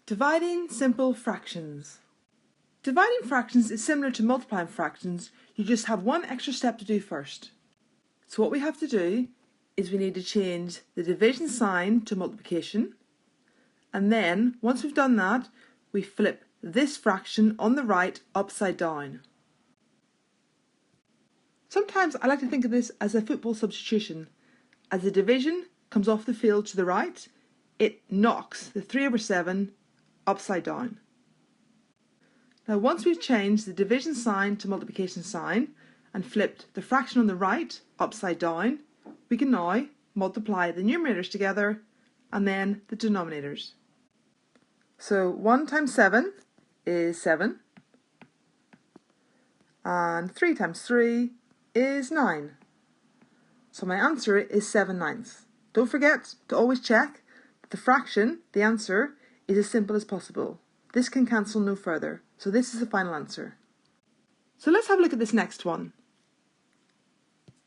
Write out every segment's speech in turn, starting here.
Dividing simple fractions. Dividing fractions is similar to multiplying fractions, you just have one extra step to do first. So what we have to do is we need to change the division sign to multiplication, and then once we've done that, we flip this fraction on the right upside down. Sometimes I like to think of this as a football substitution. As the division comes off the field to the right, it knocks the 3/7 upside down. Now once we've changed the division sign to multiplication sign and flipped the fraction on the right upside down, we can now multiply the numerators together and then the denominators. So 1 times 7 is 7 and 3 times 3 is 9. So my answer is 7/9. Don't forget to always check that the fraction, the answer, is as simple as possible. This can cancel no further. So this is the final answer. So let's have a look at this next one.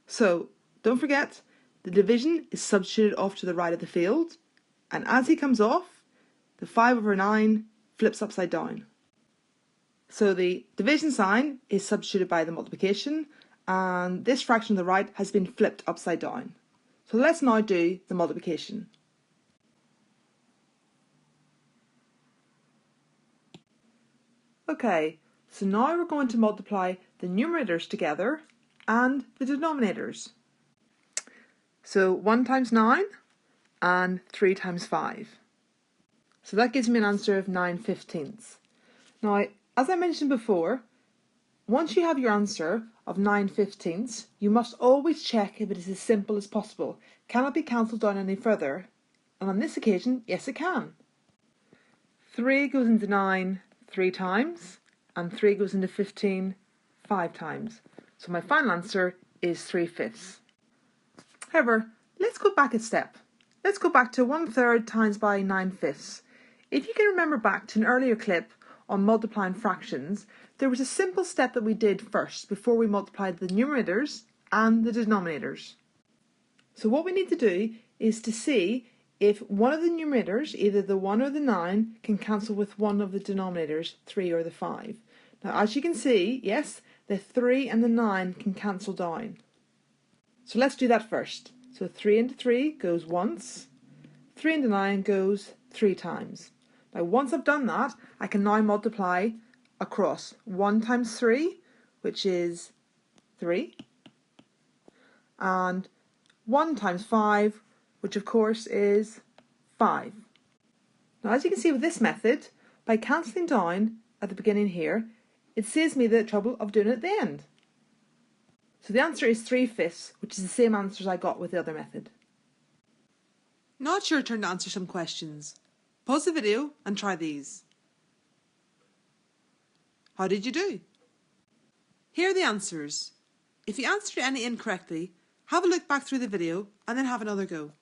So don't forget, the division is substituted off to the right of the field, and as he comes off, the 5/9 flips upside down. So the division sign is substituted by the multiplication, and this fraction on the right has been flipped upside down. So let's now do the multiplication. Okay, so now we're going to multiply the numerators together and the denominators. So 1 times 9 and 3 times 5. So that gives me an answer of 9/15. Now, as I mentioned before, once you have your answer of 9/15, you must always check if it is as simple as possible. Can it be cancelled down any further? And on this occasion, yes it can. 3 goes into 9 3 times, and 3 goes into 15 5 times. So my final answer is 3/5. However, let's go back a step. Let's go back to 1/3 times by 9/5. If you can remember back to an earlier clip on multiplying fractions, there was a simple step that we did first before we multiplied the numerators and the denominators. So what we need to do is to see if one of the numerators, either the 1 or the 9, can cancel with one of the denominators, 3 or the 5. Now as you can see, yes, the 3 and the 9 can cancel down. So let's do that first. So 3 into 3 goes once, 3 into 9 goes 3 times. Now once I've done that, I can now multiply across 1 times 3, which is 3, and 1 times 5, which of course is 5. Now as you can see with this method, by cancelling down at the beginning here, it saves me the trouble of doing it at the end. So the answer is 3/5, which is the same answer as I got with the other method. Now it's your turn to answer some questions. Pause the video and try these. How did you do? Here are the answers. If you answered any incorrectly, have a look back through the video and then have another go.